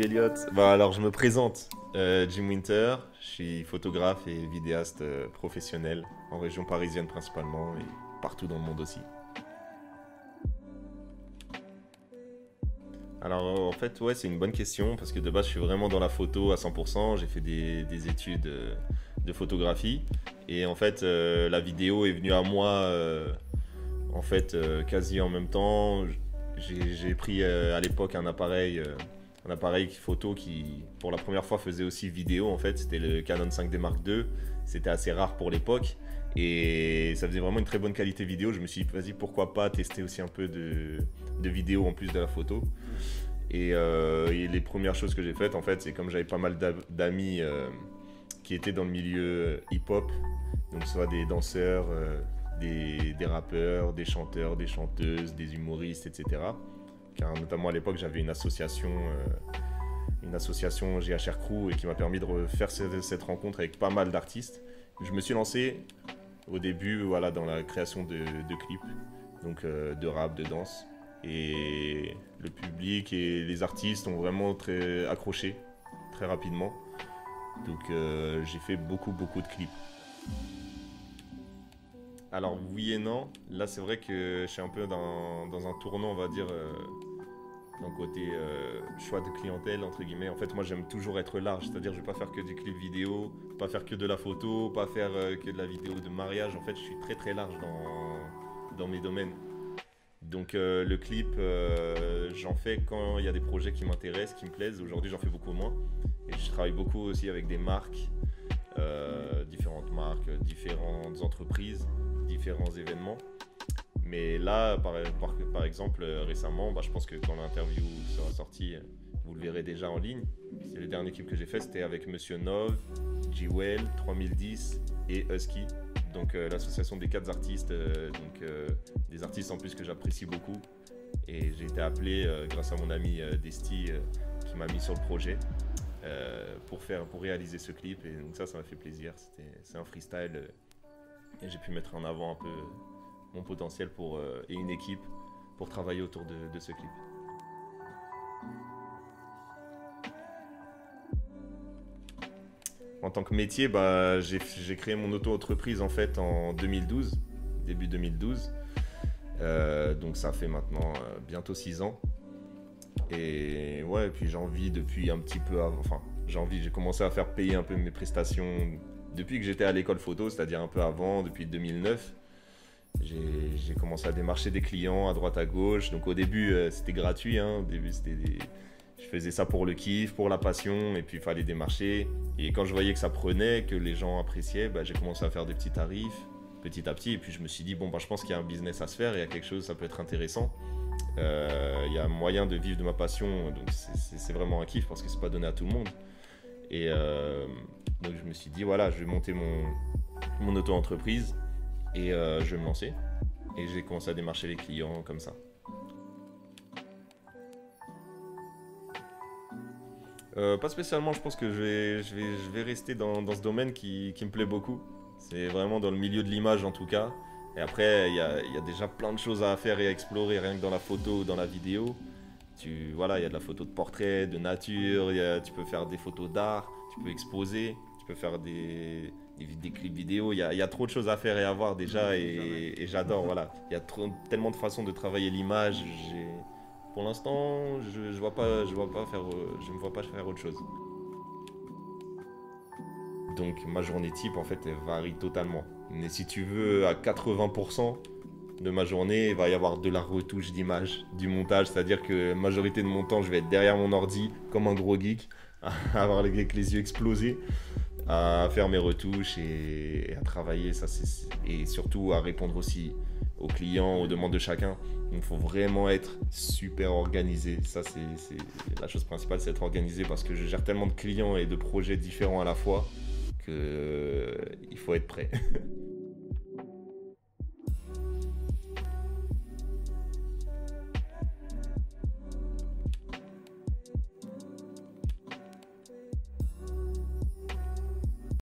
Salut Elliot. Bah alors je me présente, Jim Winter, je suis photographe et vidéaste professionnel en région parisienne principalement et partout dans le monde aussi. Alors en fait ouais c'est une bonne question parce que de base je suis vraiment dans la photo à 100%, j'ai fait des études de photographie et en fait la vidéo est venue à moi quasi en même temps. J'ai pris à l'époque un appareil photo qui pour la première fois faisait aussi vidéo en fait, c'était le Canon 5D Mark II, c'était assez rare pour l'époque et ça faisait vraiment une très bonne qualité vidéo. Je me suis dit vas-y pourquoi pas tester aussi un peu de vidéo en plus de la photo et les premières choses que j'ai faites en fait c'est comme j'avais pas mal d'amis qui étaient dans le milieu hip-hop, donc soit des danseurs, des rappeurs, des chanteurs, des chanteuses, des humoristes, etc. Car notamment à l'époque j'avais une association GHR Crew et qui m'a permis de refaire cette rencontre avec pas mal d'artistes. Je me suis lancé au début voilà, dans la création de clips, donc de rap, de danse. Et le public et les artistes ont vraiment très accroché très rapidement. Donc j'ai fait beaucoup de clips. Alors oui et non, là c'est vrai que je suis un peu dans un tournant on va dire d'un côté choix de clientèle entre guillemets. En fait moi j'aime toujours être large, c'est-à-dire je vais pas faire que des clips vidéo, pas faire que de la photo, pas faire que de la vidéo de mariage. En fait je suis très large dans mes domaines. Donc le clip j'en fais quand il y a des projets qui m'intéressent, qui me plaisent. Aujourd'hui j'en fais beaucoup moins et je travaille beaucoup aussi avec des marques, différentes marques, différentes entreprises, différents événements. Mais là, par exemple, récemment, je pense que quand l'interview sera sortie, vous le verrez déjà en ligne. C'est le dernier clip que j'ai fait, c'était avec Monsieur Nov, G-Well, 3010 et Husky. Donc l'association des 4 artistes, des artistes en plus que j'apprécie beaucoup. Et j'ai été appelé grâce à mon ami Desti qui m'a mis sur le projet pour réaliser ce clip. Et donc ça m'a fait plaisir. C'est un freestyle et j'ai pu mettre en avant un peu mon potentiel et une équipe pour travailler autour de ce clip. En tant que métier, j'ai créé mon auto-entreprise en fait en 2012, début 2012. Donc ça fait maintenant bientôt 6 ans. Et ouais, puis j'ai envie depuis un petit peu avant, j'ai commencé à faire payer un peu mes prestations depuis que j'étais à l'école photo, c'est-à-dire un peu avant, depuis 2009. J'ai commencé à démarcher des clients à droite à gauche. Donc au début c'était gratuit, hein. Au début je faisais ça pour le kiff, pour la passion, et puis il fallait démarcher. Et quand je voyais que ça prenait, que les gens appréciaient, j'ai commencé à faire des petits tarifs petit à petit. Et puis je me suis dit je pense qu'il y a un business à se faire, il y a quelque chose, ça peut être intéressant. Il y a un moyen de vivre de ma passion, donc c'est vraiment un kiff parce que c'est pas donné à tout le monde. Et donc je me suis dit voilà, je vais monter mon auto-entreprise et je vais me lancer. Et j'ai commencé à démarcher les clients comme ça. Pas spécialement, je pense que je vais rester dans ce domaine qui me plaît beaucoup. C'est vraiment dans le milieu de l'image en tout cas. Et après, il y a déjà plein de choses à faire et à explorer rien que dans la photo ou dans la vidéo. Voilà, il y a de la photo de portrait, de nature, tu peux faire des photos d'art, tu peux exposer, tu peux faire des clips vidéo. Il y a trop de choses à faire et à voir déjà et j'adore. Voilà. Il y a tellement de façons de travailler l'image. Pour l'instant, je me vois pas faire autre chose. Donc ma journée type en fait elle varie totalement. Mais si tu veux à 80% de ma journée, il va y avoir de la retouche d'image, du montage, c'est-à-dire que la majorité de mon temps je vais être derrière mon ordi comme un gros geek, à avoir avec les yeux explosés, à faire mes retouches et à travailler, et surtout à répondre aussi aux clients, aux demandes de chacun. Donc il faut vraiment être super organisé. Ça c'est la chose principale, c'est être organisé parce que je gère tellement de clients et de projets différents à la fois qu'il faut être prêt.